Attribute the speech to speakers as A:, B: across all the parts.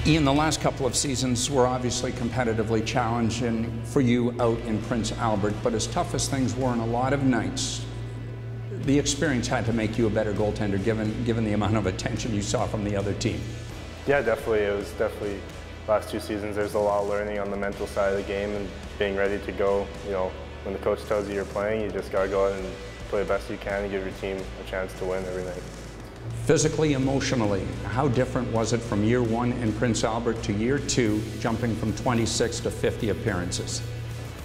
A: Ian, the last couple of seasons were obviously competitively challenging for you out in Prince Albert, but as tough as things were on a lot of nights, the experience had to make you a better goaltender given the amount of attention you saw from the other team.
B: Yeah, definitely. It was definitely last 2 seasons. There's a lot of learning on the mental side of the game and being ready to go. You know, when the coach tells you you're playing, you just got to go out and play the best you can and give your team a chance to win every night.
A: Physically, emotionally, how different was it from year 1 in Prince Albert to year 2, jumping from 26 to 50 appearances?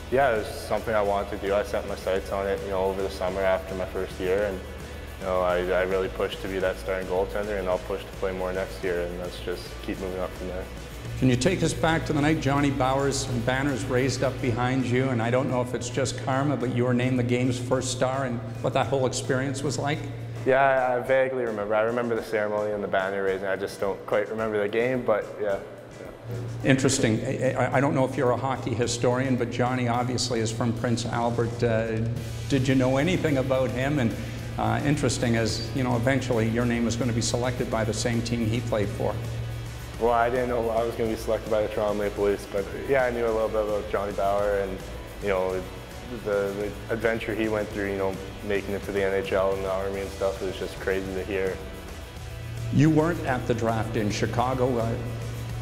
B: Yeah, it was something I wanted to do. I set my sights on it, you know, over the summer after my first year, and you know, I really pushed to be that starting goaltender, and I'll push to play more next year, and let's just keep moving up from there.
A: Can you take us back to the night Johnny Bower's banners raised up behind you, and I don't know if it's just karma, but you were named the game's first star, and what that whole experience was like?
B: Yeah, I vaguely remember. I remember the ceremony and the banner raising. I just don't quite remember the game, but yeah.
A: Interesting. I don't know if you're a hockey historian, but Johnny obviously is from Prince Albert. Did you know anything about him? And interesting, as you know, eventually your name was going to be selected by the same team he played for.
B: Well, I didn't know I was going to be selected by the Toronto Maple Leafs, but yeah, I knew a little bit about Johnny Bower and, you know, the adventure he went through, you know, making it to the NHL and the Army and stuff. It was just crazy to hear.
A: You weren't at the draft in Chicago.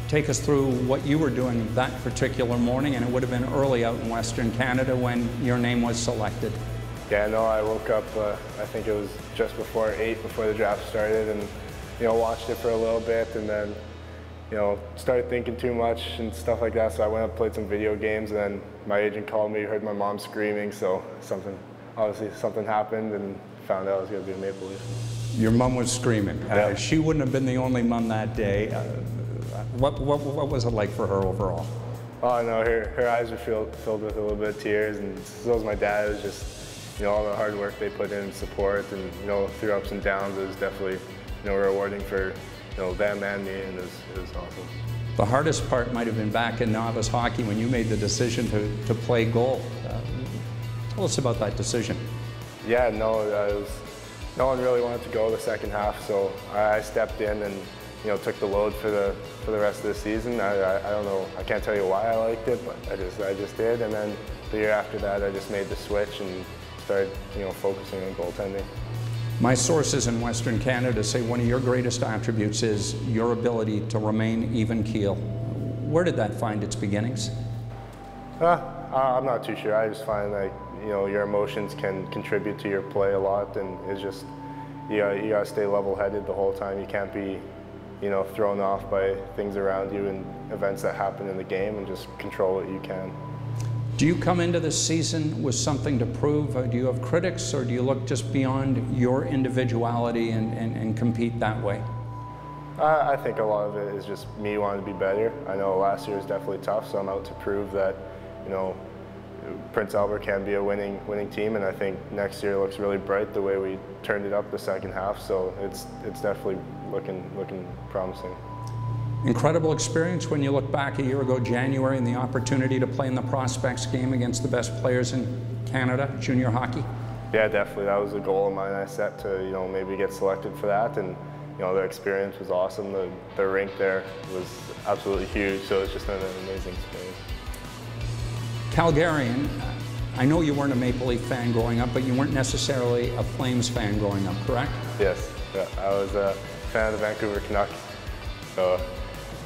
A: Take us through what you were doing that particular morning, and it would have been early out in Western Canada when your name was selected.
B: Yeah, no, I woke up, I think it was just before 8, before the draft started, and, you know, watched it for a little bit, and then, you know, started thinking too much and stuff like that, so I went up and played some video games, and then my agent called me, heard my mom screaming, so obviously something happened, and found out I was going to be a Maple Leaf.
A: Your mom was screaming.
B: Yeah.
A: She wouldn't have been the only mom that day. What was it like for her overall?
B: Oh no, her eyes were filled with a little bit of tears, and so was my dad. It was just, you know, all the hard work they put in support, and you know, through ups and downs, it was definitely, you know, rewarding for, you know, them and me, and it was awesome.
A: The hardest part might have been back in novice hockey when you made the decision to play goal. Tell us about that decision.
B: Yeah, no one really wanted to go the second half, so I stepped in and, you know, took the load for the rest of the season. I don't know, I can't tell you why I liked it, but I just did. And then the year after that, I just made the switch and started, you know, focusing on goaltending.
A: My sources in Western Canada say one of your greatest attributes is your ability to remain even keel. Where did that find its beginnings?
B: I'm not too sure. I just find that, you know, your emotions can contribute to your play a lot, and it's just, you gotta stay level-headed the whole time. You can't be, you know, thrown off by things around you and events that happen in the game, and just control what you can.
A: Do you come into this season with something to prove? Do you have critics, or do you look just beyond your individuality and compete that way?
B: I think a lot of it is just me wanting to be better. I know last year was definitely tough, so I'm out to prove that, you know, Prince Albert can be a winning team, and I think next year looks really bright the way we turned it up the second half, so it's definitely looking promising.
A: Incredible experience when you look back a year ago, January, and the opportunity to play in the Prospects game against the best players in Canada, junior hockey.
B: Yeah, definitely. That was a goal of mine. I set to, you know, maybe get selected for that, and you know, the experience was awesome. The rink there was absolutely huge, so it's just an amazing experience.
A: Calgarian, I know you weren't a Maple Leaf fan growing up, but you weren't necessarily a Flames fan growing up, correct?
B: Yes, yeah, I was a fan of the Vancouver Canucks. So,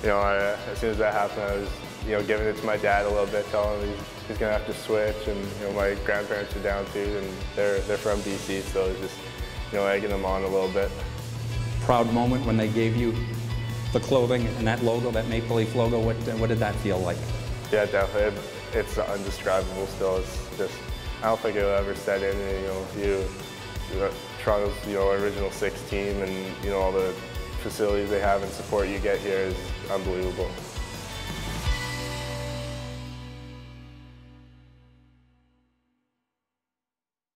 B: you know, as soon as that happened, I was, you know, giving it to my dad a little bit, telling him he's going to have to switch, and you know, my grandparents are down too, and they're from BC, so it was just, you know, egging them on a little bit.
A: Proud moment when they gave you the clothing and that logo, that Maple Leaf logo. What did that feel like?
B: Yeah, definitely. It's undescribable still. It's just, I don't think it'll ever set in. You know, Toronto's, you know, original 6 team, and you know, all the facilities they have and support you get here is unbelievable.